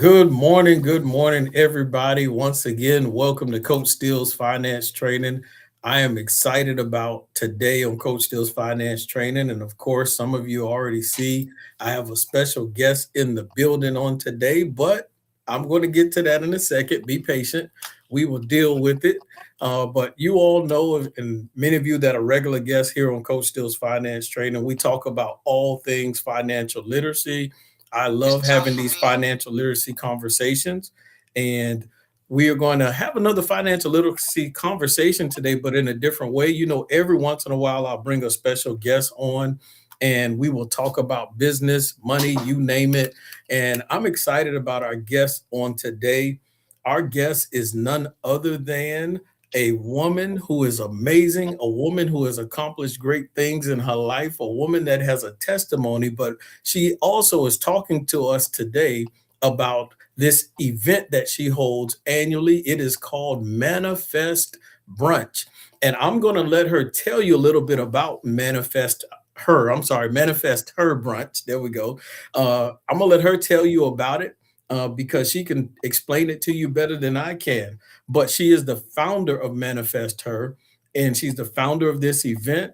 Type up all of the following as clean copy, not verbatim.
Good morning, everybody. Once again, welcome to Coach Steele's Finance Training. I am excited about today on Coach Steele's Finance Training. And of course, some of you already see I have a special guest in the building on today, but I'm going to get to that in a second. Be patient. We will deal with it. But you all know, and many of you that are regular guests here on Coach Steele's Finance Training, we talk about all things financial literacy. I love having these financial literacy conversations. And we are going to have another financial literacy conversation today, but in a different way. Every once in a while, I'll bring a special guest on and we will talk about business, money, you name it. And I'm excited about our guest on today. Our guest is none other than a woman who is amazing, a woman who has accomplished great things in her life, a woman that has a testimony, but she also is talking to us today about this event that she holds annually. It is called Manifest Brunch. And I'm going to let her tell you a little bit about Manifest Her Brunch. There we go. I'm going to let her tell you about it because she can explain it to you better than I can. But she is the founder of Manifest Her, and she's the founder of this event.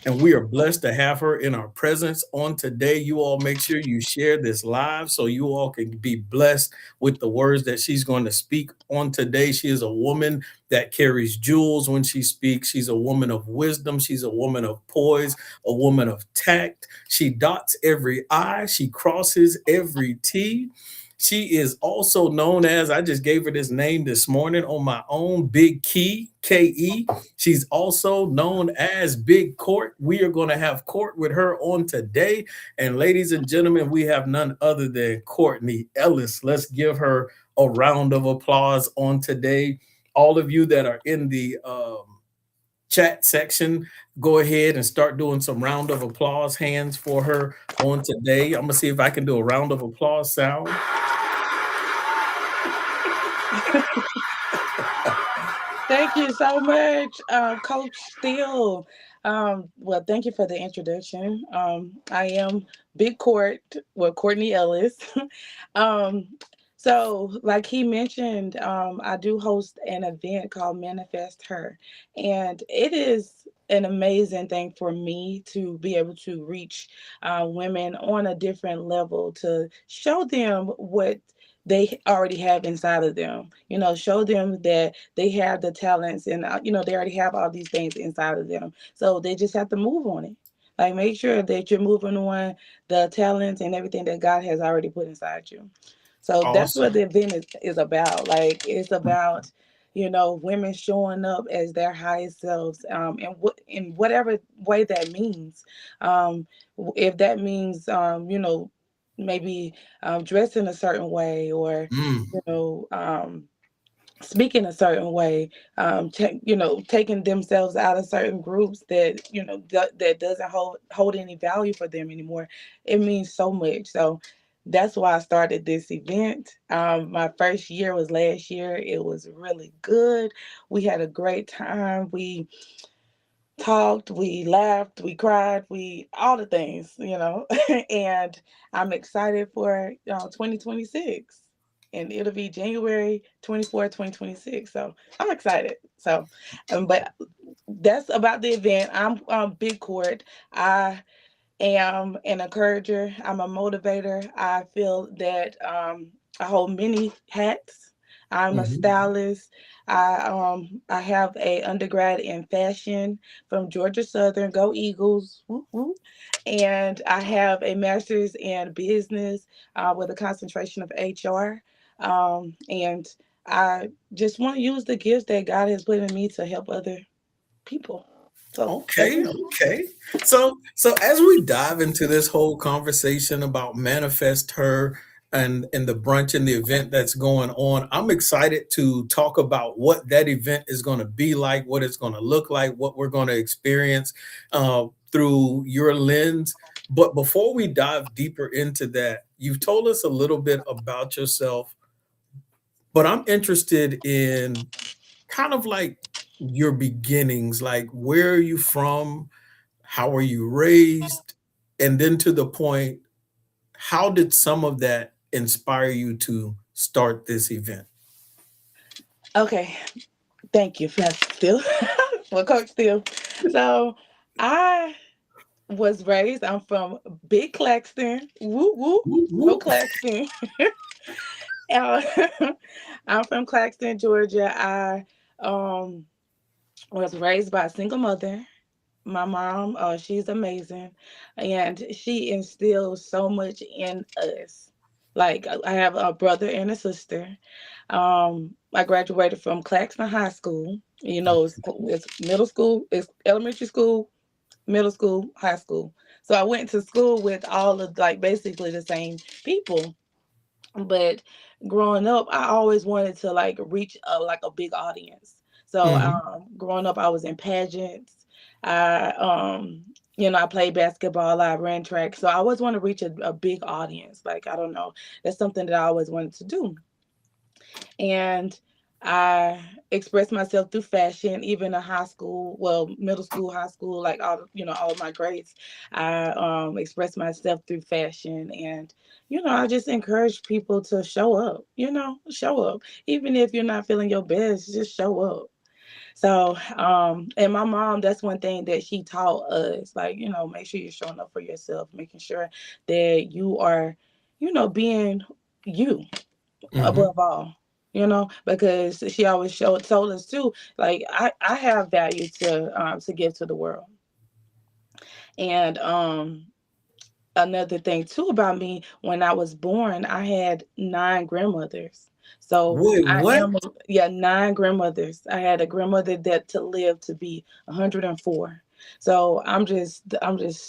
And we are blessed to have her in our presence on today. You all make sure you share this live so you all can be blessed with the words that she's going to speak on today. She is a woman that carries jewels when she speaks. She's a woman of wisdom. She's a woman of poise, a woman of tact. She dots every I, she crosses every T. She is also known as, I just gave her this name this morning on my own, Big Key, Ke. She's also known as BiggKort. We are going to have Kort with her on today. And ladies and gentlemen, we have none other than Kortni Ellis. Let's give her a round of applause on today. All of you that are in the chat section, go ahead and start doing some round of applause hands for her on today. I'm going to see if I can do a round of applause sound. Thank you so much, Coach Steele. Well, thank you for the introduction. I am Big Court with Courtney Ellis. um, so, like he mentioned, I do host an event called Manifest Her, and it is an amazing thing for me to be able to reach women on a different level to show them what they already have inside of them. Show them that they have the talents and they already have all these things inside of them. So they just have to move on it. Like, make sure that you're moving on the talents and everything that God has already put inside you. So that's what Awesome. the event is about. Like, it's about women showing up as their highest selves, and in whatever way that means. If that means maybe dressing a certain way, or Mm. you know um, speaking a certain way, taking themselves out of certain groups that that doesn't hold any value for them anymore. It means so much. So that's why I started this event. My first year was last year. It was really good. We had a great time. We talked, we laughed, we cried, we all the things, and I'm excited for 2026. And it'll be January 24th, 2026. So I'm excited. So, but that's about the event. I'm Big Court. I am an encourager. I'm a motivator. I feel that I hold many hats. I'm a Mhm. stylist. I have a undergrad in fashion from Georgia Southern. Go Eagles! Woo woo. And I have a master's in business with a concentration of HR. And I just want to use the gifts that God has put in me to help other people. So that's Okay, it. okay. So as we dive into this whole conversation about Manifest Her and the brunch and the event that's going on, I'm excited to talk about what that event is going to be like, what it's going to look like, what we're going to experience through your lens. But before we dive deeper into that, you've told us a little bit about yourself, but I'm interested in kind of like your beginnings, like where are you from? How were you raised? And then to the point, how did some of that inspire you to start this event? Okay, thank you, Pastor Steele, for Coach Steele. So I was raised. I'm from Big Claxton. Woo woo. Whoop, Go whoop. Claxton. Uh, I'm from Claxton, Georgia. I um was raised by a single mother. My mom, she's amazing, and she instills so much in us. Like I have a brother and a sister. I graduated from Claxton High School. You know, it's middle school, it's elementary school, middle school, high school. So I went to school with all of like basically the same people. But growing up, I always wanted to like reach like a big audience. So Hmm. growing up, I was in pageants. I I played basketball. I ran track. So I always want to reach a big audience. Like I don't know, that's something that I always wanted to do. And I expressed myself through fashion, even in high school, well, middle school, high school, like all of my grades. I expressed myself through fashion, and I just encourage people to show up. Show up, even if you're not feeling your best, just show up. So, and my mom, that's one thing that she taught us, like, make sure you're showing up for yourself, making sure that you are, being you Hmm. above all, because she always told us too, like I have value to give to the world. And another thing too about me, when I was born, I had 9 grandmothers. So Wait, I what? am, yeah, 9 grandmothers. I had a grandmother that to live to be 104. So I'm just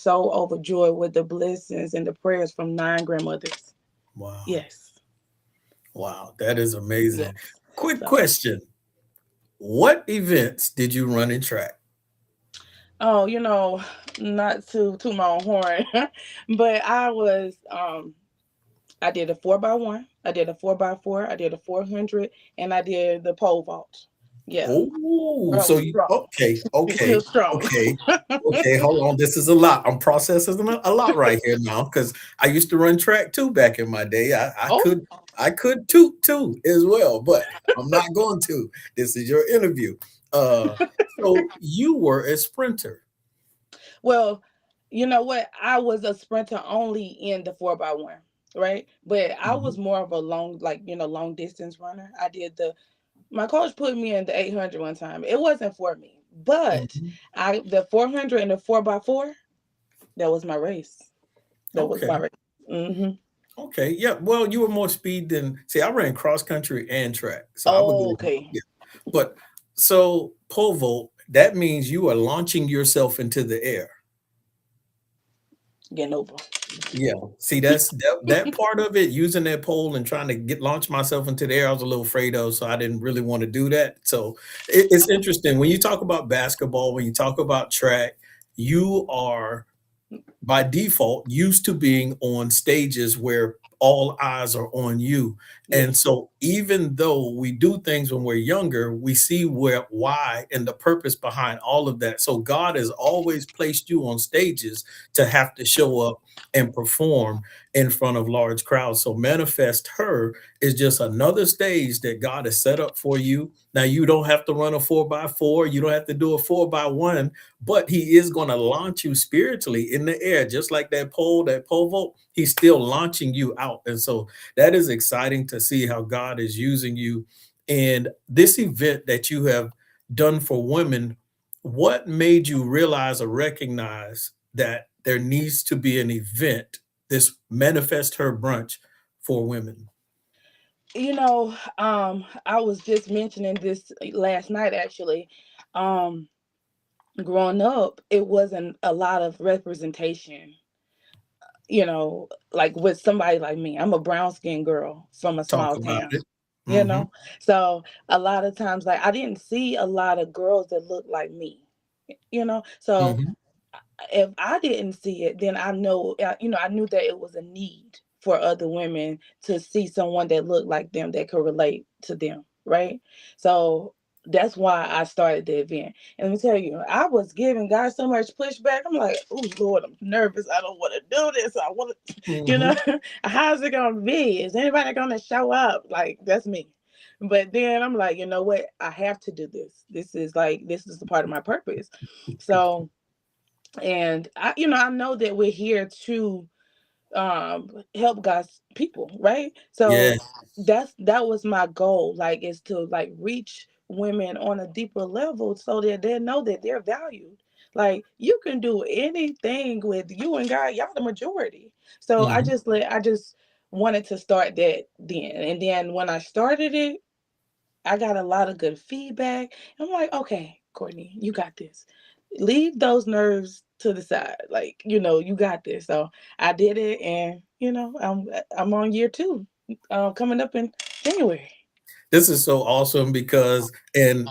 so overjoyed with the blessings and the prayers from 9 grandmothers. Wow. Yes. Wow. That is amazing. Yes. Quick So question. What events did you run in track? oh, not to my own horn, but I did a 4x1, I did a 4x4, I did a 400, and I did the pole vault. Yeah, Oh, I so was you strong. okay, Still okay, strong. okay, okay. Hold on, this is a lot. I'm processing a lot right here now because I used to run track too back in my day. I Oh, could toot too as well, but I'm not going to. This is your interview. Uh, so you were a sprinter. well, you know what? I was a sprinter only in the 4x1, right? But I Mhm, was more of a long distance runner. My coach put me in the 800 one time. It wasn't for me, but mhm. the 400 and the 4x4, that was my race. That was my Okay, race. Hmm. okay, yeah. Well, you were more speed than see. I ran cross country and track, so I would Oh, go. okay. Yeah, but so pole vault. That means you are launching yourself into the air. Getting over. Yeah. See, that part of it, using that pole and trying to get launch myself into the air, I was a little afraid of, so I didn't really want to do that. So it's interesting when you talk about basketball, when you talk about track, you are by default used to being on stages where all eyes are on you. And Yes. so even though we do things when we're younger, we see where why and the purpose behind all of that. So God has always placed you on stages to have to show up and perform in front of large crowds. So manifest her is just another stage that God has set up for you. Now you don't have to run a 4x4, you don't have to do a 4x1, but he is going to launch you spiritually in the air, just like that pole vault. He's still launching you out. And so that is exciting to see how God is using you. And this event that you have done for women, what made you realize or recognize that there needs to be an event, this Manifest Her brunch for women? I was just mentioning this last night actually. Um, Growing up, it wasn't a lot of representation, like with somebody like me. I'm a brown skinned girl from a Talk small about town, it. you Hmm. know? So a lot of times, like, I didn't see a lot of girls that look like me, So Hmm. if I didn't see it, then I know, I knew that it was a need for other women to see someone that looked like them that could relate to them, right? So That's why I started the event. And let me tell you, I was giving God so much pushback. I'm like, oh Lord, I'm nervous. I don't want to do this. I want to, Hmm. how's it gonna be? Is anybody gonna show up? Like, that's me. But then I'm like, you know what? I have to do this. This is a part of my purpose. So, and I know that we're here to help God's people, right? Yeah. So that was my goal, like, is to like reach women on a deeper level so that they know that they're valued. Like, you can do anything with you and God, y'all the majority. So Hmm. I just wanted to start that then. And then when I started it, I got a lot of good feedback. I'm like, okay, Kortni, you got this. Leave those nerves to the side. Like, you got this. So I did it, and I'm on year two, coming up in January. This is so awesome because and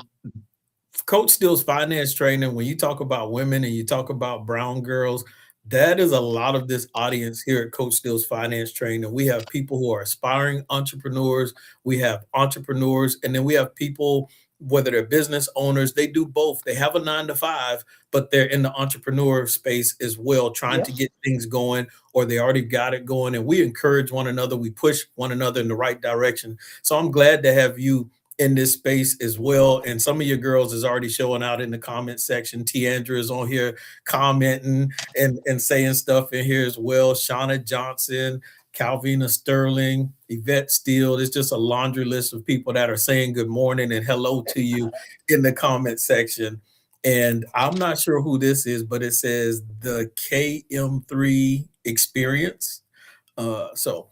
Coach Steele's finance training, when you talk about women and you talk about brown girls, that is a lot of this audience here at Coach Steele's finance training. We have people who are aspiring entrepreneurs, we have entrepreneurs, and then we have people, whether they're business owners, they do both. They have a 9 to 5, but they're in the entrepreneur space as well, trying Yep. to get things going, or they already got it going. And we encourage one another, we push one another in the right direction. So I'm glad to have you in this space as well. And some of your girls is already showing out in the comment section. Tiandra is on here commenting and saying stuff in here as well. Shauna Johnson, Calvina Sterling, Yvette Steele. There's just a laundry list of people that are saying good morning and hello to you in the comment section. And I'm not sure who this is, but it says the KM3 experience. So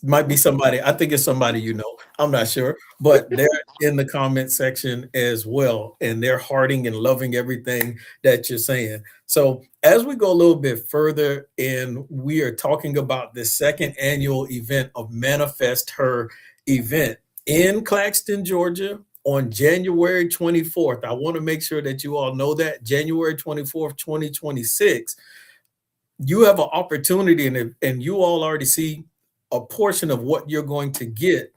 might be somebody, I think it's somebody you know. I'm not sure, but they're in the comment section as well, and they're hearting and loving everything that you're saying. So as we go a little bit further, and we are talking about the second annual event of Manifest Her event in Claxton, Georgia on January 24th. I want to make sure that you all know that January 24th, 2026, you have an opportunity, and you all already see a portion of what you're going to get.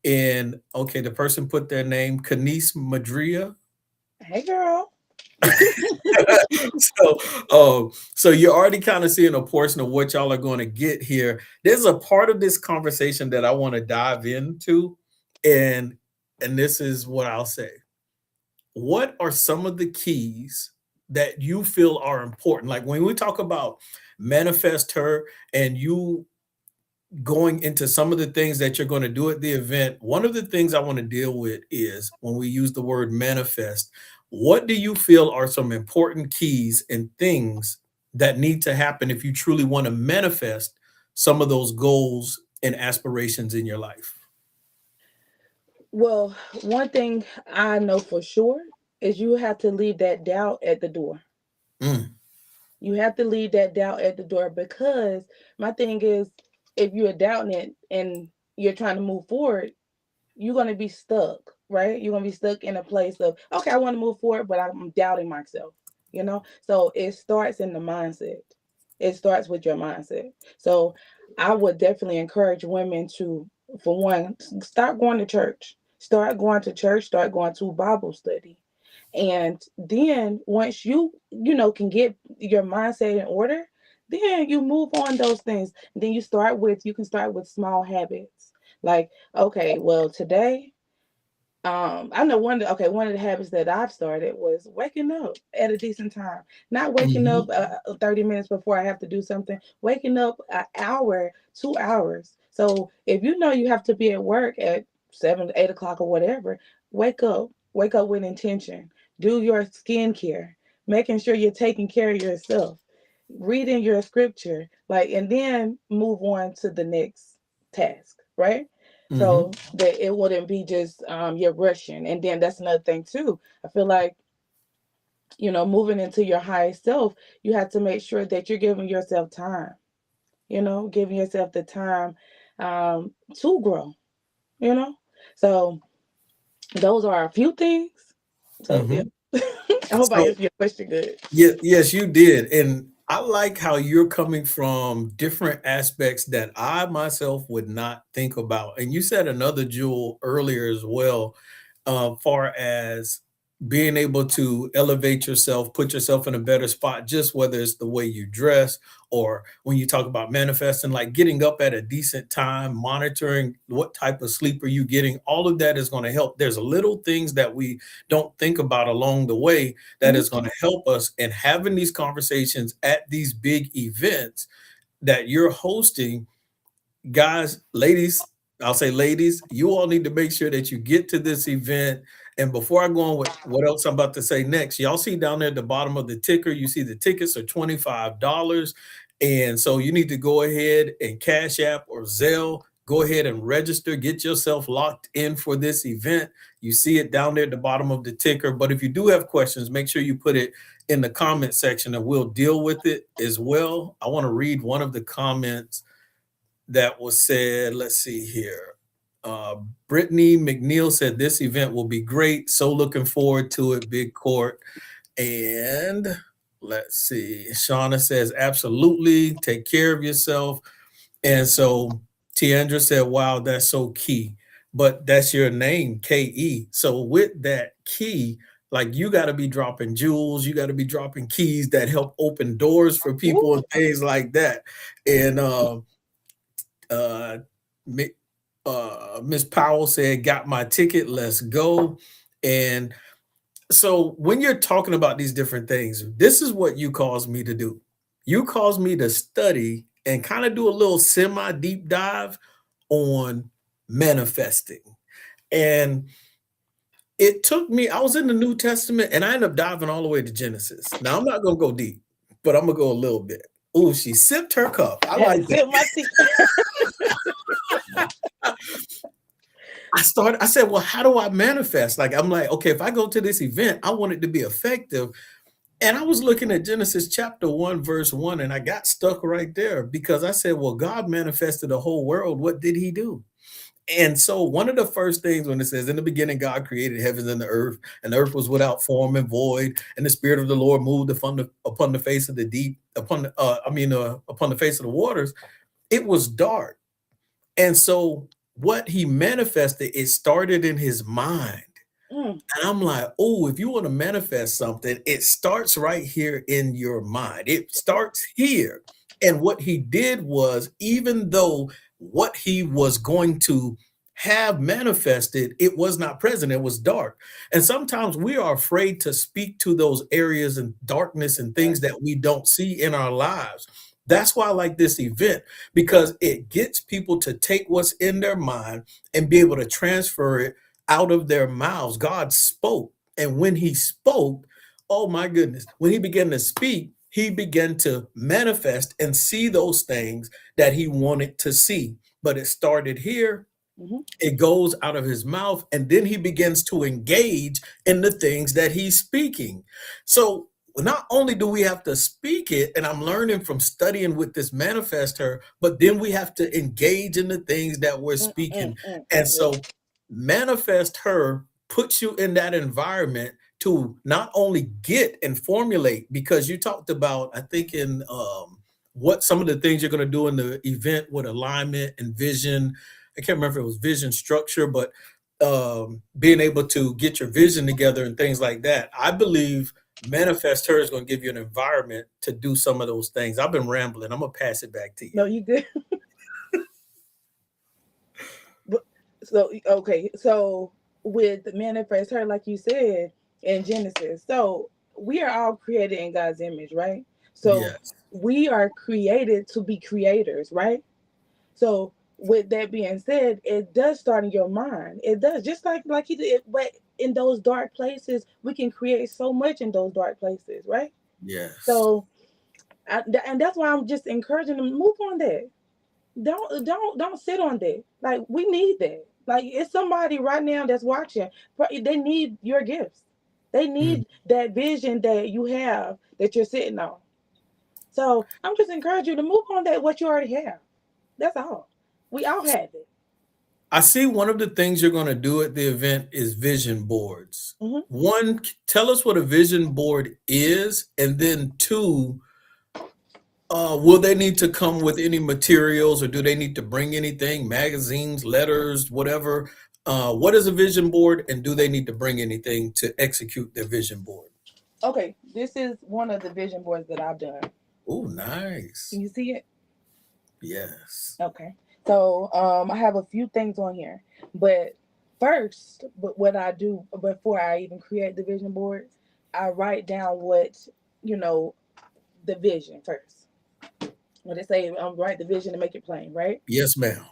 And okay, the person put their name, Kanice Madria. Hey, girl. So you're already kind of seeing a portion of what y'all are going to get here. There's a part of this conversation that I want to dive into, and this is what I'll say. What are some of the keys that you feel are important? Like when we talk about manifest her and you going into some of the things that you're going to do at the event, one of the things I want to deal with is when we use the word manifest, what do you feel are some important keys and things that need to happen if you truly want to manifest some of those goals and aspirations in your life? Well, one thing I know for sure is you have to leave that doubt at the door. Mm, You have to leave that doubt at the door, because my thing is, if you're doubting it and you're trying to move forward, you're going to be stuck, right? You're going to be stuck in a place of, okay, I want to move forward, but I'm doubting myself. So it starts in the mindset. It starts with your mindset. So I would definitely encourage women to, for one, start going to church. Start going to church, start going to Bible study. And then once you can get your mindset in order, then you move on those things. Then you can start with small habits. Like, okay, well, today, I know one of the habits that I've started was waking up at a decent time. Not waking up mhm, 30 minutes before I have to do something, waking up an hour, 2 hours. So if you know you have to be at work at 7, 8 o'clock or whatever, wake up with intention. Do your skincare, making sure you're taking care of yourself, reading your scripture, like, and then move on to the next task, right? So mhm. that it wouldn't be just you're rushing. And then that's another thing too. I feel like, moving into your highest self, you have to make sure that you're giving yourself time, giving yourself the time to grow, you know? So those are a few things. So yeah. Mhm. I hope I So answered your question good. yeah, yes, you did. And I like how you're coming from different aspects that I myself would not think about. And you said another jewel earlier as well. far as being able to elevate yourself, put yourself in a better spot, just whether it's the way you dress or when you talk about manifesting, like getting up at a decent time, monitoring what type of sleep are you getting, all of that is going to help. There's little things that we don't think about along the way that is going to help us. And having these conversations at these big events that you're hosting, guys, ladies, I'll say ladies, you all need to make sure that you get to this event. And before I go on with what else I'm about to say next, y'all see down there at the bottom of the ticker, you see the tickets are $25. And so you need to go ahead and Cash App or Zelle, go ahead and register, get yourself locked in for this event. You see it down there at the bottom of the ticker. But if you do have questions, make sure you put it in the comment section and we'll deal with it as well. I want to read one of the comments that was said. Let's see here. Brittany McNeil said this event will be great. So looking forward to it, BiggKort. And let's see. Shauna says, absolutely. Take care of yourself. And so Tiandra said, wow, that's so key. But that's your name, KE. So with that key, like you got to be dropping jewels, you got to be dropping keys that help open doors for people and things like that. And Miss Powell said, got my ticket, let's go. And so when you're talking about these different things, this is what you caused me to do. You caused me to study and kind of do a little semi deep dive on manifesting. And it took me, I was in the New Testament and I ended up diving all the way to Genesis. Now I'm not going to go deep, but I'm going to go a little bit. Oh, she sipped her cup. I like that. I said, well, how do I manifest? Like, I'm like, okay, if I go to this event, I want it to be effective. And I was looking at Genesis chapter 1, verse 1, and I got stuck right there because I said, well, God manifested the whole world. What did he do? And so one of the first things when it says, in the beginning, God created heavens and the earth was without form and void, and the Spirit of the Lord moved upon the face of the deep, upon the face of the waters, it was dark. And so what he manifested, it started in his mind. And I'm like, oh, if you want to manifest something, it starts right here in your mind. It starts here. And what he did was, even though what he was going to have manifested, it was not present, it was dark. And sometimes we are afraid to speak to those areas and darkness and things that we don't see in our lives. That's why I like this event, because it gets people to take what's in their mind and be able to transfer it out of their mouths. God spoke. And when he spoke, oh my goodness, when he began to speak, he began to manifest and see those things that he wanted to see. But it started here. It goes out of his mouth, and then he begins to engage in the things that he's speaking. So not only do we have to speak it, and I'm learning from studying with this ManifestHer, but then we have to engage in the things that we're speaking. And so ManifestHer puts you in that environment to not only get and formulate, because you talked about, I think in what some of the things you're going to do in the event with alignment and vision. I can't remember if it was vision structure, but being able to get your vision together and things like that. I believe ManifestHer is going to give you an environment to do some of those things. I've been rambling. I'm going to pass it back to you. No, you good. So with ManifestHer, like you said in Genesis, so we are all created in God's image, right? So yes, we are created to be creators, right? So with that being said, it does start in your mind. It does, just like he did. But in those dark places, we can create so much in those dark places, right? Yes. So, and that's why I'm just encouraging them, move on that. Don't sit on that. Like, we need that. Like, it's somebody right now that's watching. They need your gifts. They need that vision that you have, that you're sitting on. So I'm just encouraging you to move on that what you already have. That's all. We all have it. I see one of the things you're going to do at the event is vision boards. One, tell us what a vision board is, and then two, will they need to come with any materials, or do they need to bring anything, magazines, letters, whatever? What is a vision board, and do they need to bring anything to execute their vision board? Okay, this is one of the vision boards that I've done. Oh, Can nice. you see it? Yes. Okay. So I have a few things on here, but first, but what I do before I even create the vision board, I write down what you know the vision first. When they say write the vision and make it plain, right? Yes, ma'am.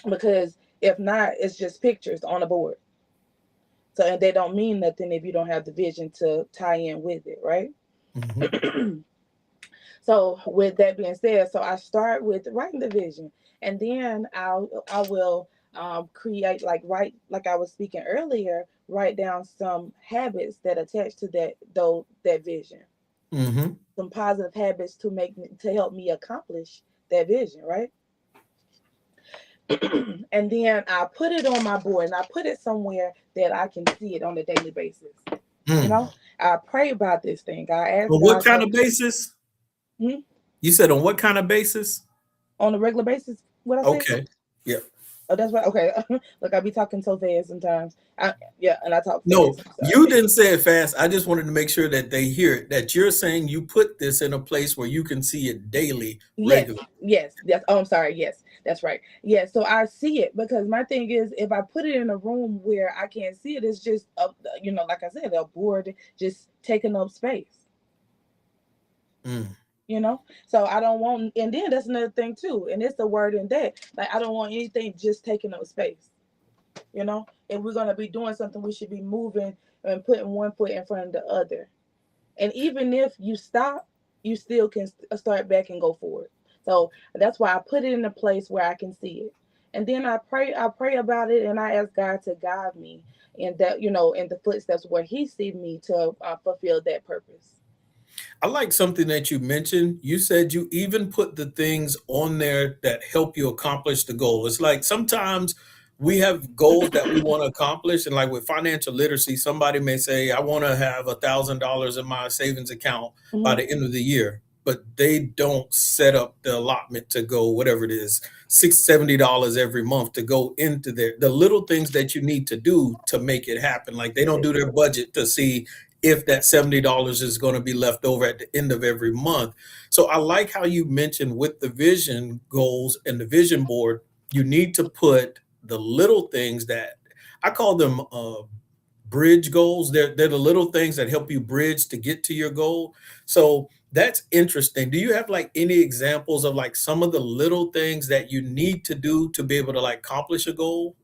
Because if not, it's just pictures on a board. So and they don't mean nothing if you don't have the vision to tie in with it, right? Hmm. So with that being said, so I start with writing the vision, and then I will create like write like I was speaking earlier, write down some habits that attach to that though that vision, Hmm. some positive habits to make me to help me accomplish that vision, right? And then I put it on my board and I put it somewhere that I can see it on a daily basis. You Hmm. know, I pray about this thing. I ask On what God kind to of basis? hmm, You said on what kind of basis? on a regular basis. What I said? Okay. Yeah. Oh, that's right. Okay. Look, I be talking so fast sometimes. Yeah, and I talk No, fast. I'm you sorry. didn't say it fast. I just wanted to make sure that they hear it, that you're saying you put this in a place where you can see it daily, Yes, regularly. yes, yes. Oh, I'm sorry. Yes, that's right. Yes, so I see it because my thing is, if I put it in a room where I can't see it, it's just, like I said, a board just taking up space. Mm. So I don't want, and then that's another thing too, and it's the word in that. Like I don't want anything just taking up space. If we're gonna be doing something, we should be moving and putting one foot in front of the other. And even if you stop, you still can start back and go forward. So that's why I put it in a place where I can see it. And then I pray about it, and I ask God to guide me in that, in the footsteps where He sees me to fulfill that purpose. I like something that you mentioned. You said you even put the things on there that help you accomplish the goal. It's like sometimes we have goals that we want to accomplish. And like with financial literacy, somebody may say, I want to have $1,000 in my savings account by Hmm. the end of the year, but they don't set up the allotment to go, whatever it is, $70 every month to go into the little things that you need to do to make it happen. Like they don't do their budget to see if that $70 is going to be left over at the end of every month. So I like how you mentioned with the vision goals and the vision board, you need to put the little things that I call them bridge goals. They're the little things that help you bridge to get to your goal. So that's interesting. Do you have like any examples of like some of the little things that you need to do to be able to like accomplish a goal?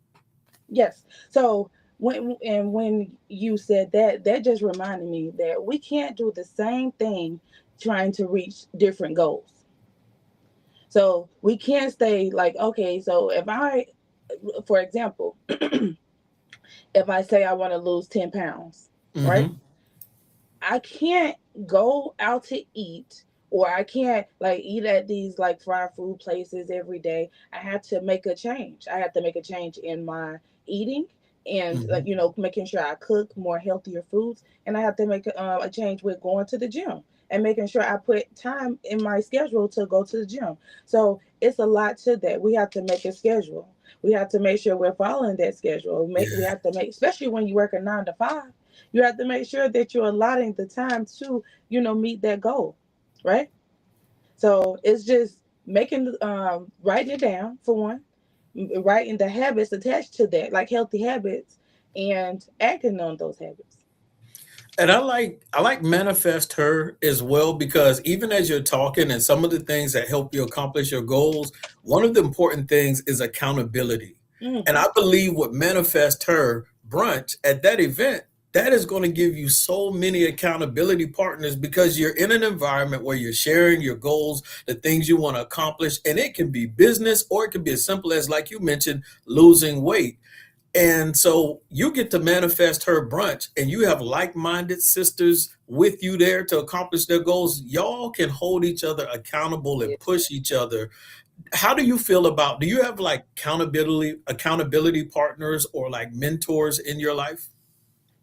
Yes. So when you said that, that just reminded me that we can't do the same thing trying to reach different goals. So we can't stay like, okay, so for example, if I say I want to lose 10 pounds, right? Hmm. I can't go out to eat, or I can't like eat at these like fried food places every day. I have to make a change. I have to make a change in my eating, and Hmm. making sure I cook more healthier foods, and I have to make a change with going to the gym and making sure I put time in my schedule to go to the gym. So it's a lot to that. We have to make a schedule. We have to make sure we're following that schedule. We Yeah. have to make, especially when you work a 9 to 5, you have to make sure that you're allotting the time to, meet that goal, right? So it's just making, writing it down for one, writing the habits attached to that, like healthy habits, and acting on those habits. And I like manifest her as well because even as you're talking and some of the things that help you accomplish your goals, one of the important things is accountability. And Hmm. I believe with manifest her brunch at that event, that is going to give you so many accountability partners because you're in an environment where you're sharing your goals, the things you want to accomplish, and it can be business or it can be as simple as, like you mentioned, losing weight. And so you get to manifest her brunch, and you have like minded sisters with you there to accomplish their goals. Y'all can hold each other accountable and Yes. push each other. How do you feel about, do you have like accountability partners or like mentors in your life?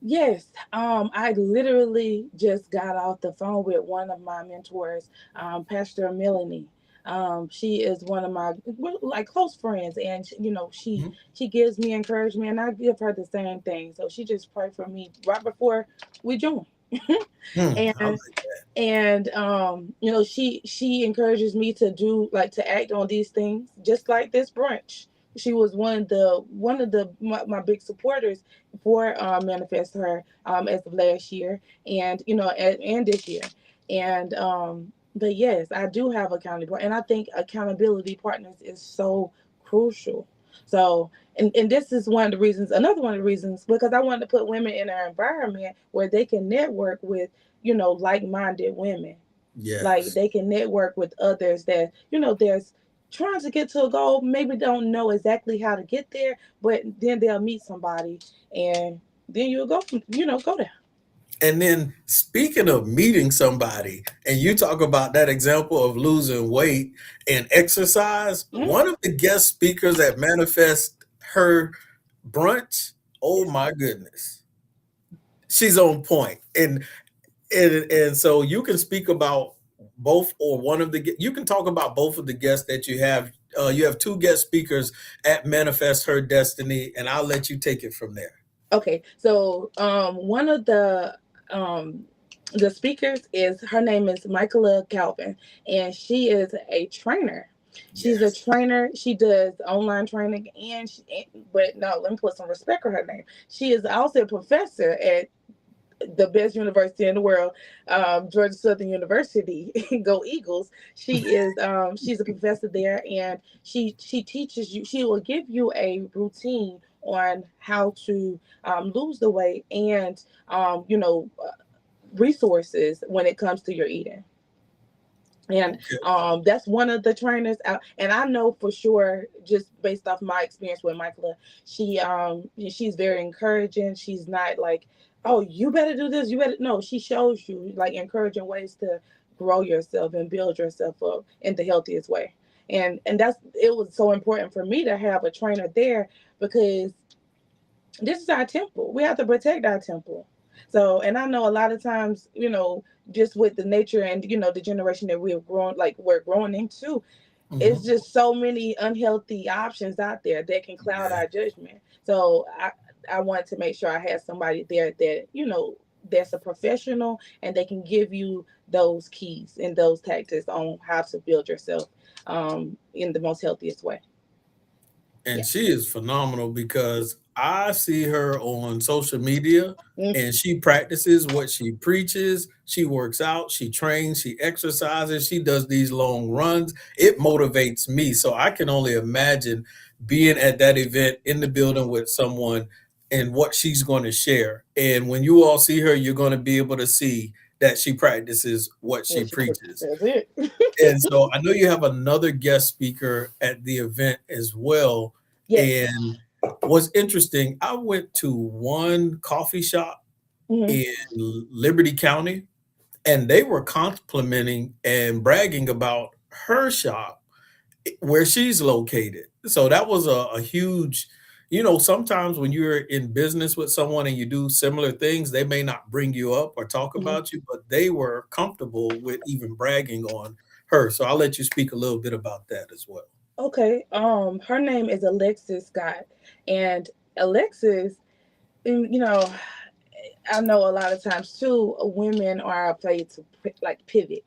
Yes, I literally just got off the phone with one of my mentors, Pastor Melanie. She is one of my like close friends, and Mhm. she gives me encouragement, and I give her the same thing. So she just prayed for me right before we joined. I and like she encourages me to do like to act on these things, just like this brunch. She was one of the my big supporters for Manifest Her as of last year, and and this year. And but yes, I do have accountability, and I think accountability partners is so crucial. So, and this is one of the reasons, another one of the reasons, because I wanted to put women in an environment where they can network with like-minded women. Like yes. they can network with others that there's trying to get to a goal, maybe don't know exactly how to get there, but then they'll meet somebody, and then you'll go there. And then speaking of meeting somebody, and you talk about that example of losing weight and exercise, Mhm. one of the guest speakers at Manifest Her brunch, oh Yes. my goodness, she's on point. And so you can speak about both or one of the you can talk about both of the guests that you have. You have two guest speakers at Manifest Her Destiny, and I'll let you take it from there. Okay, so one of um the speakers is her name is Michaela Calvin, and she is a trainer. She's a Yes. trainer. She does online training, but no, let me put some respect on her name. She is also a professor at the best university in the world, Georgia Southern University. Go Eagles! She's a professor there, and she teaches you. She will give you a routine on how to lose the weight, and resources when it comes to your eating. And Okay. that's one of the trainers out, and I know for sure, just based off my experience with Michaela, she's very encouraging. She's not like, oh, you better do this, you better, no, she shows you like encouraging ways to grow yourself and build yourself up in the healthiest way. And that's it was so important for me to have a trainer there, because this is our temple. We have to protect our temple. So, and I know a lot of times, just with the nature and the generation that we're growing into, it's Mhm. just so many unhealthy options out there that can cloud Yeah. our judgment. So, I wanted to make sure I had somebody there that that's a professional, and they can give you those keys and those tactics on how to build yourself in the most healthiest way. And Yeah. she is phenomenal because I see her on social media Mm. and she practices what she preaches. She works out, she trains, she exercises, she does these long runs. It motivates me. So I can only imagine being at that event in the building with someone and what she's going to share. And when you all see her, you're going to be able to see that she practices what she What you put, preaches. that's it. And so I know you have another guest speaker at the event as well. Yes. And what's interesting, I went to one coffee shop Hmm. in Liberty County, and they were complimenting and bragging about her shop where she's located. So that was a huge, sometimes when you're in business with someone and you do similar things, they may not bring you up or talk Hmm. about you, but they were comfortable with even bragging on her. So I'll let you speak a little bit about that as well. Okay. Her name is Alexis Scott, and Alexis, you know, I know a lot of times too, women are afraid to like pivot.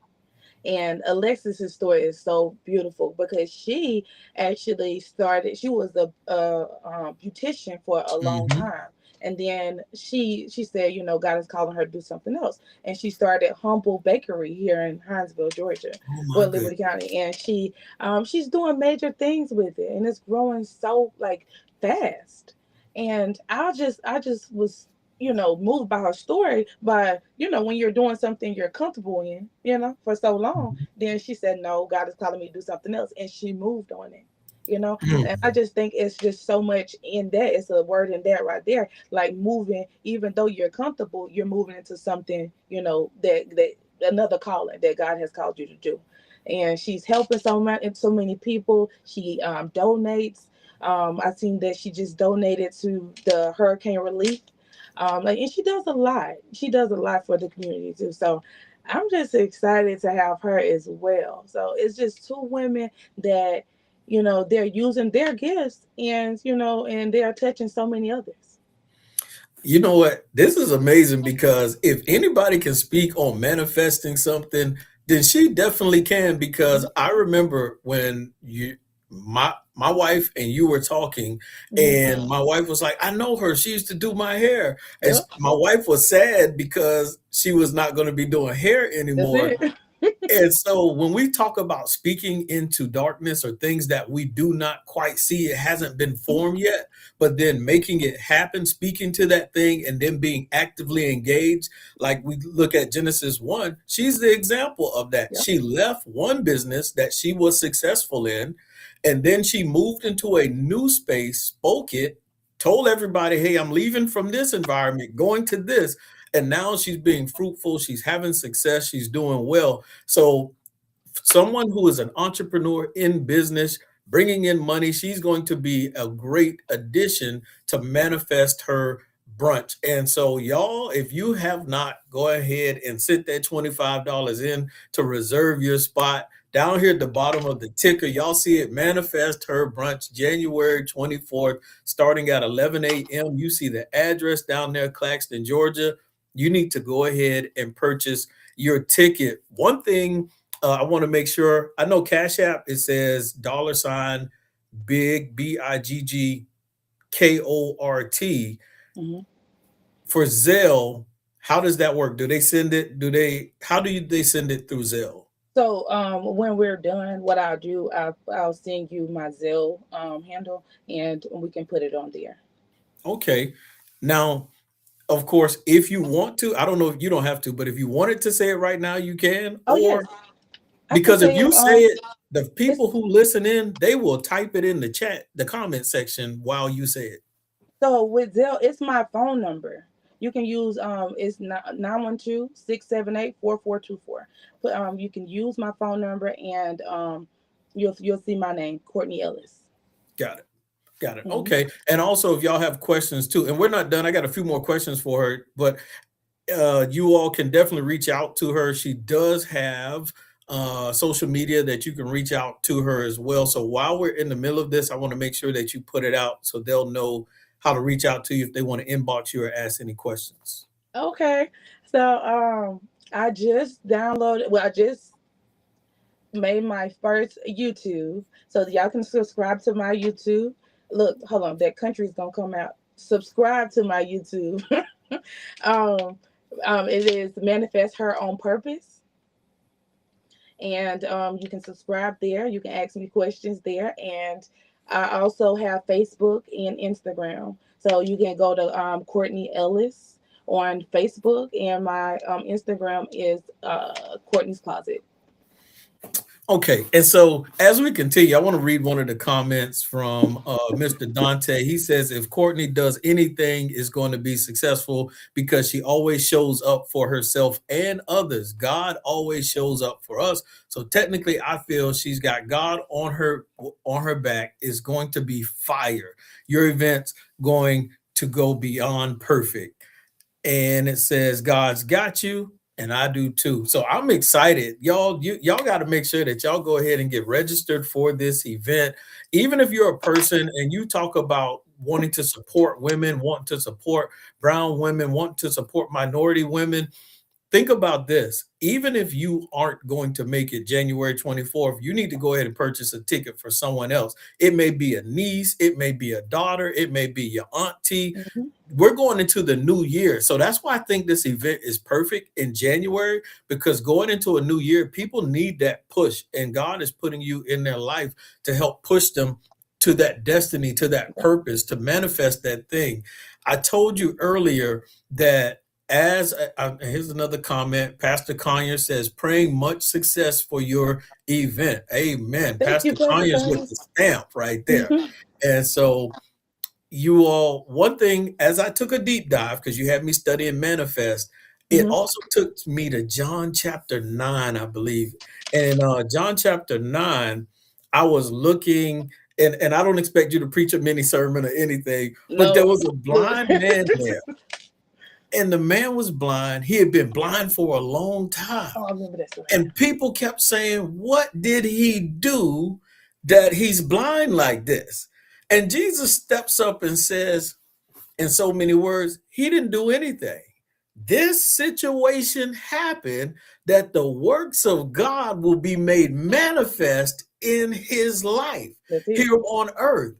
And Alexis's story is so beautiful because she actually started. She was a beautician for a long Mhm. time, and then she said, God is calling her to do something else, and she started Humble Bakery here in Hinesville, Georgia, Oh my well, Liberty goodness. County, and she's doing major things with it, and it's growing so like fast. And I just was moved by her story. By when you're doing something you're comfortable in, for so long, Mhm. then she said, no, God is calling me to do something else, and she moved on it. And I Mhm. just think it's just so much in that. It's a word in that right there, like moving. Even though you're comfortable, you're moving into something that another calling that God has called you to do. And she's helping so many people. She donates. I seen that she just donated to the hurricane relief, and she does a lot. She does a lot for the community too. So, I'm just excited to have her as well. So it's just two women that, they're using their gifts and, and they're touching so many others. You know what? This is amazing because if anybody can speak on manifesting something, then she definitely can. Because I remember when my wife and you were talking, Hmm. and my wife was like, "I know her. She used to do my hair," and Yep, my wife was sad because she was not going to be doing hair that's anymore. it. And so when we talk about speaking into darkness or things that we do not quite see, it hasn't been formed yet, but then making it happen, speaking to that thing, and then being actively engaged. Like we look at Genesis 1, she's the example of that. Yep. She left one business that she was successful in, and then she moved into a new space, spoke it, told everybody, hey, I'm leaving from this environment, going to this. And now she's being fruitful, she's having success, she's doing well. So someone who is an entrepreneur in business, bringing in money, she's going to be a great addition to manifest her brunch. And so, y'all, if you have not, go ahead and sit that $25 in to reserve your spot. Down here at the bottom of the ticker, y'all see it, Manifest Her Brunch, January 24th, starting at 11 a.m. You see the address down there, Claxton, Georgia. You need to go ahead and purchase your ticket. One thing I want to make sure. I know Cash App, it says $ BIGGKORT. Hmm. For Zelle, how does that work? Do they send it? How they send it through Zelle? So when we're done, what I'll do, I'll send you my Zelle handle, and we can put it on there. Okay. Now, of course, if you want to, I don't know if you don't have to, but if you wanted to say it right now, you can. Oh yes, Or I can because if say you it. say it, the It's people who listen in, they will type it in the chat, the comment section while you say it. So with Zelle, it's my phone number. You can use it's 912-678-4424. But you can use my phone number, and you'll see my name, Kortni Ellis. Got it. Got it. Hmm. Okay. And also, if y'all have questions too, and we're not done, I got a few more questions for her, but you all can definitely reach out to her. She does have social media that you can reach out to her as well. So while we're in the middle of this, I want to make sure that you put it out so they'll know how to reach out to you if they want to inbox you or ask any questions. Okay. So I just downloaded. Well, I just made my first YouTube, so y'all can subscribe to my YouTube. Look, hold on, that country's gonna come out. Subscribe to my YouTube. um, it is Manifest Her on Purpose, and you can subscribe there. You can ask me questions there, and I also have Facebook and Instagram. So you can go to Kortni Ellis on Facebook, and my Instagram is Kortni's Closet. Okay, and so as we continue, I want to read one of the comments from Mr. Dante. He says, "If Courtney does anything, it's going to be successful because she always shows up for herself and others. God always shows up for us. So technically, I feel she's got God on her back. Is going to be fire. Your event's going to go beyond perfect." And it says God's got you and I do too. So I'm excited. Y'all got to make sure that y'all go ahead and get registered for this event. Even if you're a person and you talk about wanting to support women, wanting to support brown women, wanting to support minority women, think about this. Even if you aren't going to make it January 24th, you need to go ahead and purchase a ticket for someone else. It may be a niece, it may be a daughter, it may be your auntie. Mm-hmm. We're going into the new year. So that's why I think this event is perfect in January, because going into a new year, people need that push. And God is putting you in their life to help push them to that destiny, to that purpose, to manifest that thing. I told you earlier that here's another comment. Pastor Conyers says, praying much success for your event. Amen. Thank you, Pastor Pastor Conyers with Conyers. the stamp right there. Hmm. And so you all, one thing, as I took a deep dive, because you had me studying manifest, it Hmm. also took me to John chapter 9, I believe. And John chapter 9, I was looking, and I don't expect you to preach a mini sermon or anything, but there No, was a good. blind man there. And the man was blind. He had been blind for a long time. Oh, I remember that story. And people kept saying, what did he do that he's blind like this? And Jesus steps up and says, in so many words, he didn't do anything. This situation happened that the works of God will be made manifest in his life That's it. here on earth.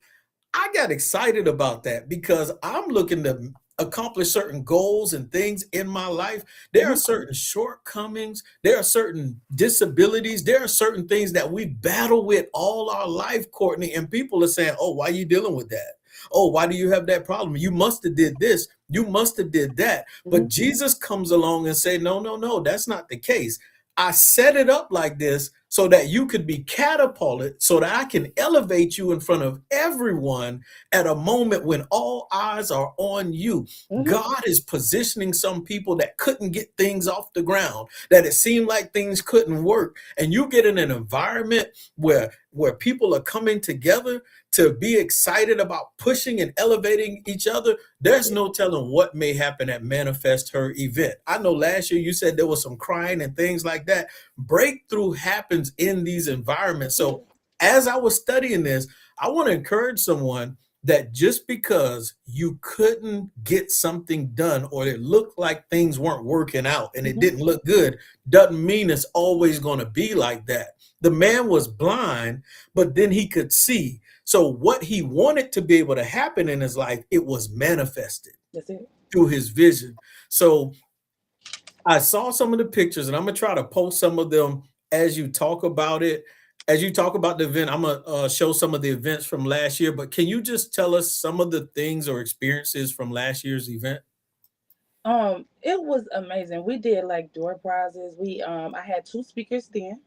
I got excited about that because I'm looking to accomplish certain goals and things in my life. There are certain shortcomings, there are certain disabilities, there are certain things that we battle with all our life, Kortni, and people are saying, "Oh, why are you dealing with that? Oh, why do you have that problem? You must have did this, you must have did that." But Jesus comes along and say, "No, no, no, that's not the case. I set it up like this so that you could be catapulted, so that I can elevate you in front of everyone at a moment when all eyes are on you." God is positioning some people that couldn't get things off the ground, that it seemed like things couldn't work. And you get in an environment where people are coming together to be excited about pushing and elevating each other. There's no telling what may happen at ManifestHer event. I know last year you said there was some crying and things like that. Breakthrough happens in these environments. So as I was studying this, I want to encourage someone that just because you couldn't get something done or it looked like things weren't working out and it didn't look good, doesn't mean it's always going to be like that. The man was blind, but then he could see. So what he wanted to be able to happen in his life, it was manifested through his vision. So I saw some of the pictures, and I'm gonna try to post some of them as you talk about it. As you talk about the event, I'm gonna show some of the events from last year. But can you just tell us some of the things or experiences from last year's event? It was amazing. We did like door prizes. I had two speakers then.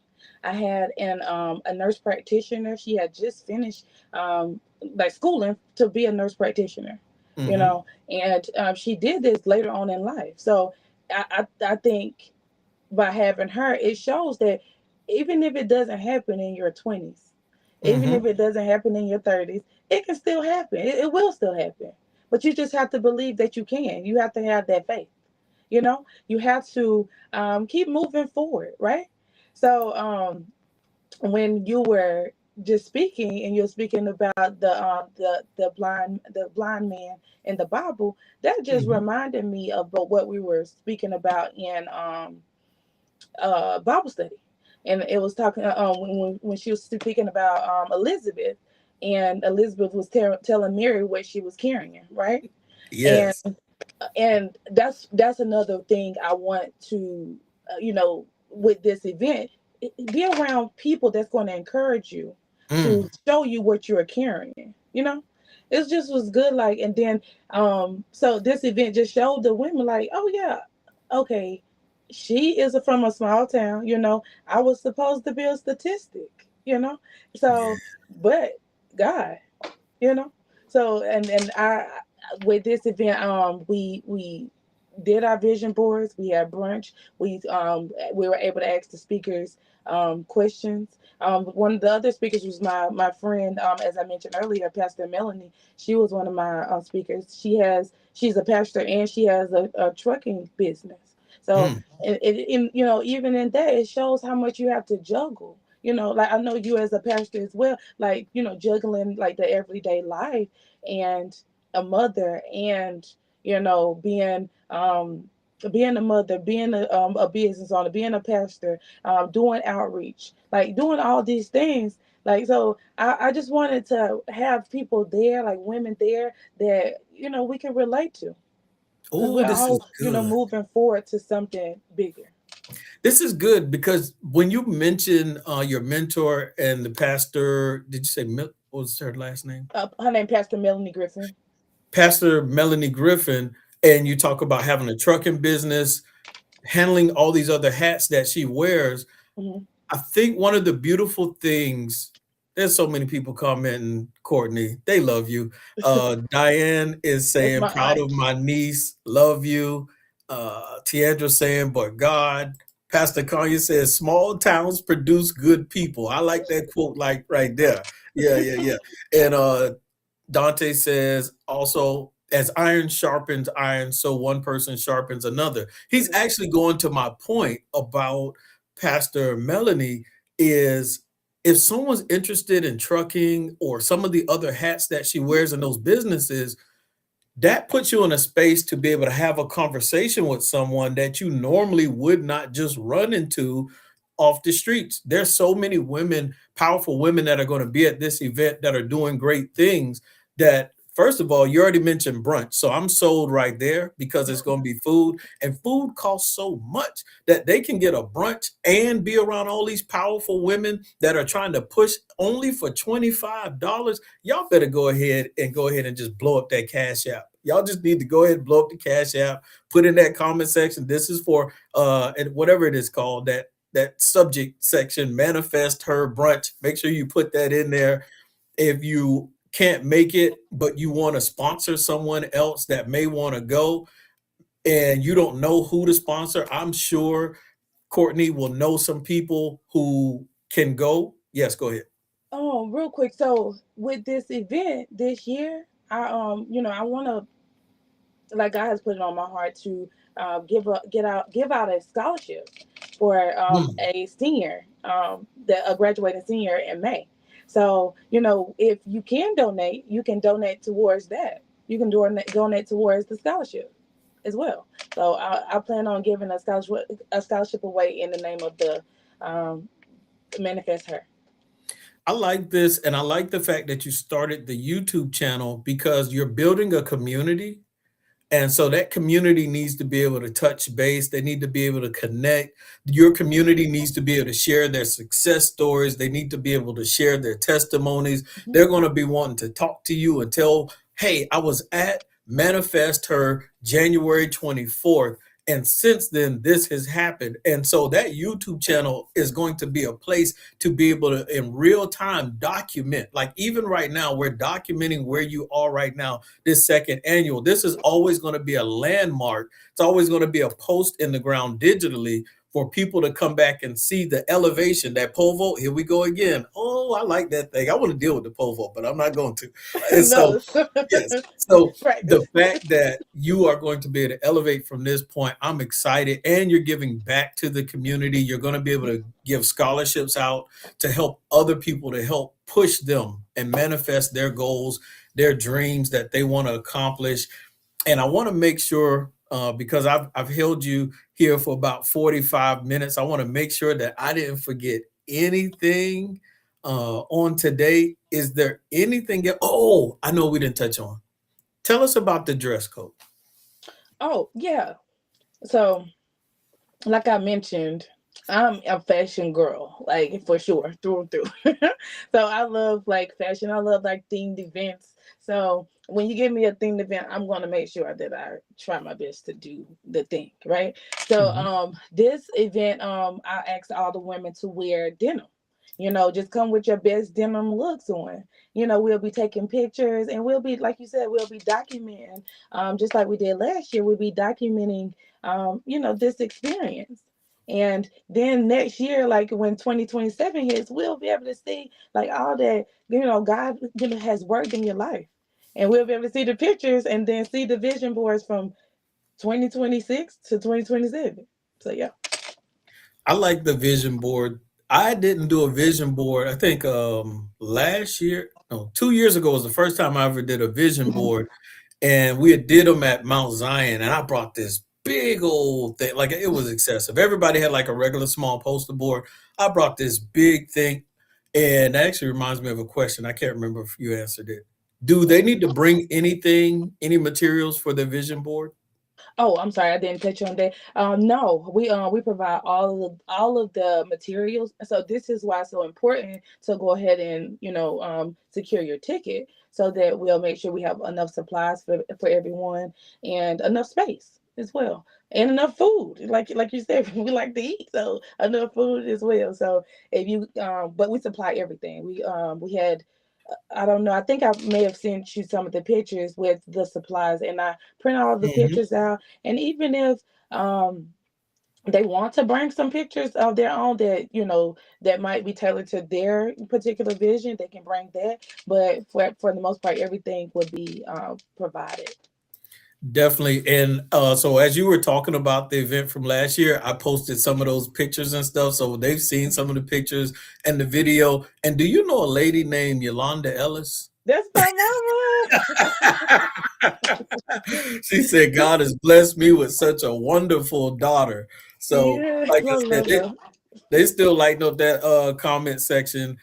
I had a nurse practitioner. She had just finished like schooling to be a nurse practitioner, Mm-hmm. and she did this later on in life. So I think by having her, it shows that even if it doesn't happen in your 20s, even Mm-hmm. if it doesn't happen in your 30s, it can still happen. It will still happen. But you just have to believe that you can. You have to have that faith. You have to keep moving forward, right? So when you were just speaking and you're speaking about the blind man in the Bible, that just Mm-hmm. reminded me of what we were speaking about in Bible study, and it was talking when she was speaking about Elizabeth, and Elizabeth was telling Mary what she was carrying, right? And Yes. that's another thing I want to, with this event, be around people that's going to encourage you to Mm. show you what you're carrying. It just was good. Like, and then so this event just showed the women like, oh yeah, okay, she is from a small town. I was supposed to be a statistic. So, but God, you know so and I with this event, we did our vision boards. We had brunch. We were able to ask the speakers questions. One of the other speakers was my friend, as I mentioned earlier, Pastor Melanie. She was one of my speakers. She's a pastor, and she has a trucking business. So Mm. even in that, it shows how much you have to juggle. Like, I know you as a pastor as well, like, juggling like the everyday life, and a mother, and being a mother, being a business owner, being a pastor, doing outreach, like doing all these things. Like, so I just wanted to have people there, like women there, that we can relate to, because Oh, we're this is all good. moving forward to something bigger. This is good because when you mention your mentor and the pastor, did you say what was her last name? Her name Pastor Melanie Griffin. Pastor Melanie Griffin, and you talk about having a trucking business, handling all these other hats that she wears. Hmm. I think one of the beautiful things, there's so many people commenting, Kortni, they love you. Diane is That's saying, my proud of aunt. my niece, love you. Tiandra saying, but God. Pastor Kanye says, small towns produce good people. I like that quote, like right there. Yeah, yeah, yeah. And Dante says also, as iron sharpens iron, so one person sharpens another. He's actually going to my point about Pastor Melanie is if someone's interested in trucking or some of the other hats that she wears in those businesses, that puts you in a space to be able to have a conversation with someone that you normally would not just run into off the streets. There's so many women, powerful women that are going to be at this event that are doing great things that first of all, you already mentioned brunch. So I'm sold right there because it's going to be food and food costs so much that they can get a brunch and be around all these powerful women that are trying to push only for $25. Y'all better go ahead and just blow up that Cash App. Y'all just need to go ahead and blow up the Cash App, put in that comment section. This is for and whatever it is called, that subject section, manifest her brunch. Make sure you put that in there. If you can't make it, but you want to sponsor someone else that may want to go and you don't know who to sponsor, I'm sure Kortni will know some people who can go. Yes, go ahead. Oh, real quick. So with this event this year, I want to, like, God has put it on my heart to give out a scholarship for Hmm. a senior, a graduating senior in May. So if you can donate, you can donate towards that. You can donate towards the scholarship as well. So I plan on giving a scholarship away in the name of the um, Manifest Her. I like this, and I like the fact that you started the YouTube channel because you're building a community. And so that community needs to be able to touch base. They need to be able to connect. Your community needs to be able to share their success stories. They need to be able to share their testimonies. Mhm. They're going to be wanting to talk to you and tell, hey, I was at Manifest Her January 24th. And since then, this has happened. And so that YouTube channel is going to be a place to be able to, in real time, document. Like even right now, we're documenting where you are right now this second annual. This is always going to be a landmark. It's always going to be a post in the ground digitally for people to come back and see the elevation, that pole vault. Here we go again. Oh, I like that thing. I want to deal with the pole vault, but I'm not going to. And so, No, yes. So the practice. fact that you are going to be able to elevate from this point, I'm excited. And you're giving back to the community. You're going to be able to give scholarships out to help other people, to help push them and manifest their goals, their dreams that they want to accomplish. And I want to make sure, because I've held you here for about 45 minutes, I want to make sure that I didn't forget anything on today. Is there anything? Oh, I know we didn't touch on. Tell us about the dress code. Oh yeah. So like I mentioned, I'm a fashion girl, like for sure, through and through. So I love like fashion. I love like themed events. So when you give me a themed event, I'm gonna make sure that I try my best to do the thing, right? So Mhm. this event, I asked all the women to wear denim. Just come with your best denim looks on. We'll be taking pictures and we'll be, like you said, we'll be documenting, just like we did last year, we'll be documenting this experience. And then next year, like when 2027 hits, we'll be able to see like all that, God has worked in your life. And we'll be able to see the pictures and then see the vision boards from 2026 to 2027. So yeah. I like the vision board. I didn't do a vision board. I think last year, no, 2 years ago was the first time I ever did a vision board, and we had did them at Mount Zion, and I brought this big old thing. Like it was excessive. Everybody had like a regular small poster board. I brought this big thing, and that actually reminds me of a question. I can't remember if you answered it. Do they need to bring anything, any materials for the vision board? Oh, I'm sorry, I didn't touch on that. No, we provide all of the materials. So this is why it's so important to go ahead and secure your ticket so that we'll make sure we have enough supplies for everyone and enough space as well and enough food. Like you said, we like to eat, so enough food as well. So if you but we supply everything. We had I don't know. I think I may have sent you some of the pictures with the supplies, and I print all of the Mhm. pictures out. And even if um, they want to bring some pictures of their own that might be tailored to their particular vision, they can bring that. But for the most part, everything would be provided. Definitely. And so as you were talking about the event from last year, I posted some of those pictures and stuff. So they've seen some of the pictures and the video. And do you know a lady named Yolanda Ellis? That's my mama. She said, God has blessed me with such a wonderful daughter. So, Yes, like I I said, love her. they still lighten up that comment section.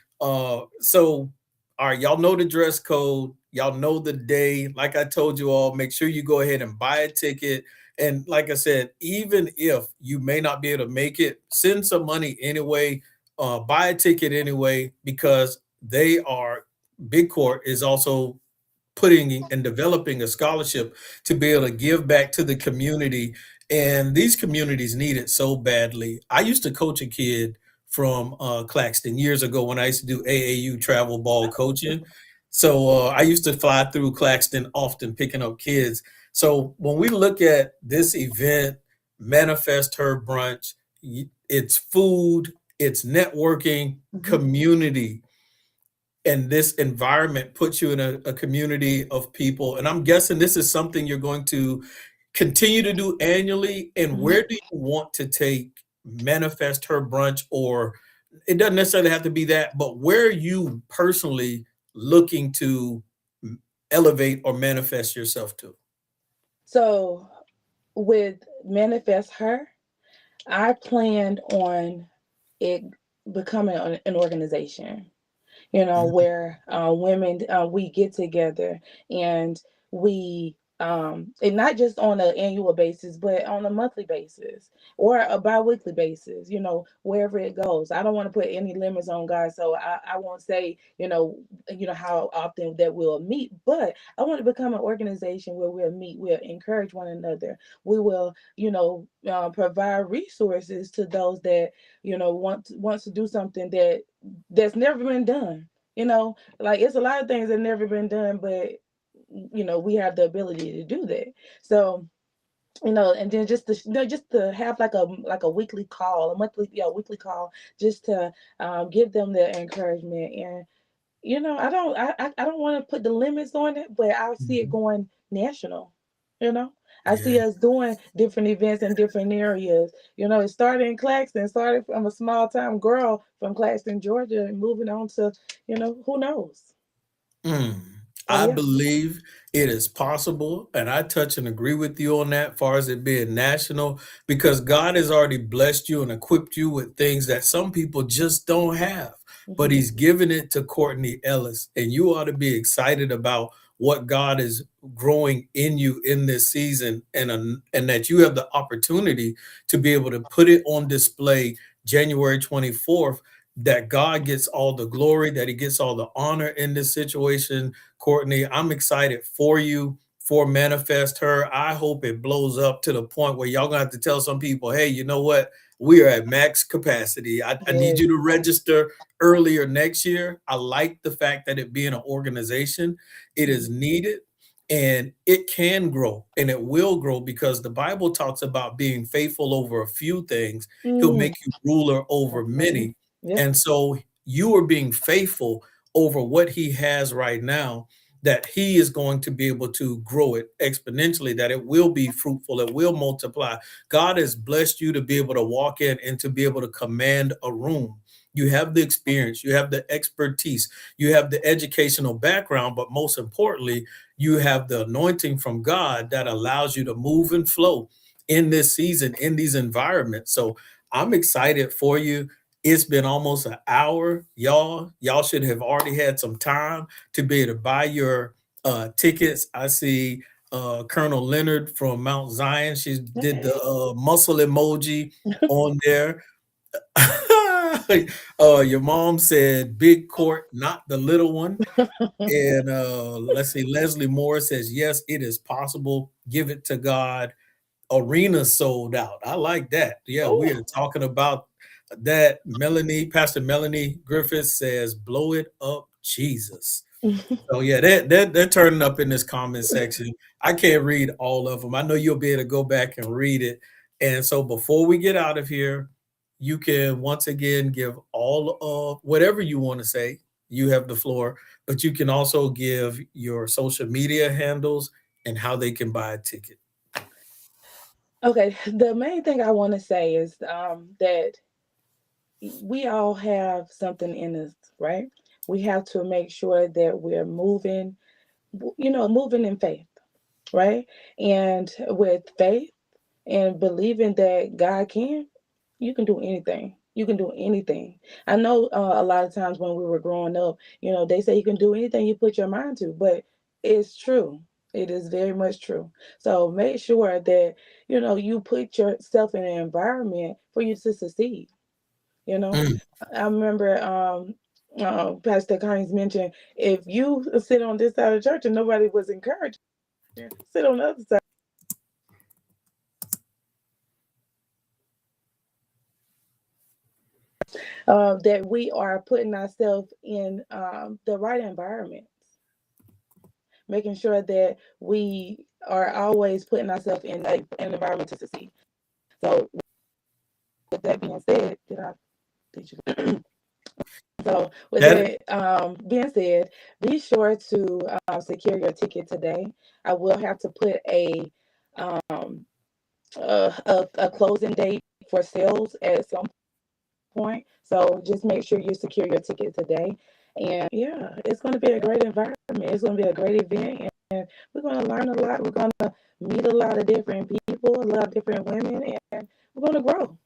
So all right, y'all know the dress code, y'all know the day. Like I told you all, make sure you go ahead and buy a ticket. And like I said, even if you may not be able to make it, send some money anyway, buy a ticket anyway, because they are BiggKort is also putting and developing a scholarship to be able to give back to the community. And these communities need it so badly. I used to coach a kid from Claxton years ago when I used to do AAU travel ball coaching. So I used to fly through Claxton often picking up kids. So when we look at this event, Manifest Her Brunch, it's food, it's networking, Mhm. community, and this environment puts you in a community of people. And I'm guessing this is something you're going to continue to do annually. And Mhm. where do you want to take Manifest Her Brunch? Or it doesn't necessarily have to be that, but where are you personally looking to elevate or manifest yourself to? So with Manifest Her, I planned on it becoming an organization, where women, we get together and we, and not just on an annual basis, but on a monthly basis or a bi-weekly basis, wherever it goes. I don't want to put any limits on God, so I won't say, how often that we'll meet, but I want to become an organization where we'll meet, we'll encourage one another, we will, provide resources to those that, wants to do something that's never been done. Like it's a lot of things that never been done, but we have the ability to do that. So, and then just to have like a weekly call, a monthly, weekly call, just to give them the encouragement. And I don't want to put the limits on it, but I see it Mhm. going national. You know, I Yeah. see us doing different events in different areas. It started in Claxton, started from a small time girl from Claxton, Georgia, and moving on to, who knows. Mm. So I yeah. believe it is possible, and I touch and agree with you on that, far as it being national, because God has already blessed you and equipped you with things that some people just don't have. But Hmm. He's given it to Kortni Ellis, and you ought to be excited about what God is growing in you in this season, and that you have the opportunity to be able to put it on display January 24th, that God gets all the glory, that He gets all the honor in this situation. Kortni, I'm excited for you, for Manifest Her. I hope it blows up to the point where y'all gonna have to tell some people, hey, you know what? We are at max capacity. I need Yes. you to register earlier next year. I like the fact that it being an organization, it is Mhm. needed, and it can grow and it will grow, because the Bible talks about being faithful over a few things. He'll Mm, make you ruler over mhm. many. Yep. And so you are being faithful over what He has right now, that He is going to be able to grow it exponentially, that it will be fruitful, it will multiply. God has blessed you to be able to walk in and to be able to command a room. You have the experience, you have the expertise, you have the educational background, but most importantly, you have the anointing from God that allows you to move and flow in this season, in these environments. So I'm excited for you. It's been almost an hour. Y'all should have already had some time to be able to buy your tickets. I see Colonel Leonard from Mount Zion. She did the Hey. muscle emoji on there. Your mom said big court, not the little one. And let's see, Leslie Moore says, yes, it is possible. Give it to God. Arena sold out. I like that. Yeah, we Oh. are talking about that. Pastor Melanie Griffiths says, blow it up, Jesus. So yeah, they're turning up in this comment section. I can't read all of them. I know you'll be able to go back and read it. And so before we get out of here, you can once again give all of whatever you want to say. You have the floor, but you can also give your social media handles, and how they can buy a ticket. Okay, the main thing I want to say is that we all have something in us, right? We have to make sure that we're moving, moving in faith, right? And with faith and believing that God can, you can do anything. You can do anything. I know a lot of times when we were growing up, they say you can do anything you put your mind to, but it's true. It is very much true. So make sure that, you put yourself in an environment for you to succeed. You know, Mm. I remember Pastor Collins mentioned if you sit on this side of the church and nobody was encouraging, sit on the other side. That we are putting ourselves in the right environments, making sure that we are always putting ourselves in an environment to succeed. So, with that being said, did you? So, with That that being said, be sure to secure your ticket today. I will have to put um, a closing date for sales at some point. So just make sure you secure your ticket today. And yeah, it's going to be a great environment. It's going to be a great event. And we're going to learn a lot. We're going to meet a lot of different people, a lot of different women, and we're going to grow.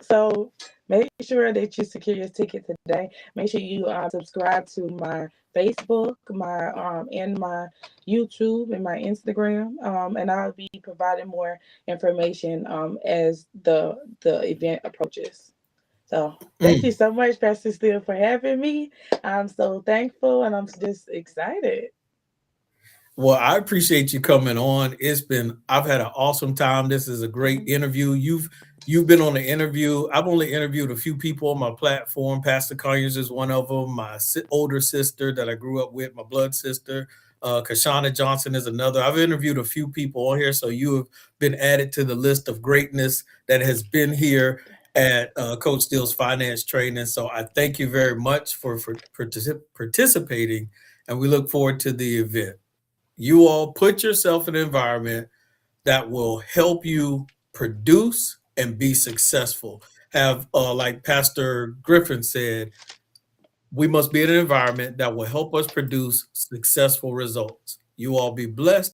So make sure that you secure your ticket today. Make sure you subscribe to my Facebook, my and my YouTube and my Instagram, and I'll be providing more information as the event approaches. So thank you mm. so much, Pastor Steele, for having me. I'm so thankful and I'm just excited. Well, I appreciate you coming on. I've had an awesome time. This is a great interview. You've been on the interview. I've only interviewed a few people on my platform. Pastor Conyers is one of them. My older sister that I grew up with, my blood sister. Kashana Johnson is another. I've interviewed a few people on here, so you have been added to the list of greatness that has been here at Coach Steele's Finance Training. So I thank you very much for participating, and we look forward to the event. You all put yourself in an environment that will help you produce and be successful. Have, like Pastor Griffin said, we must be in an environment that will help us produce successful results. You all be blessed.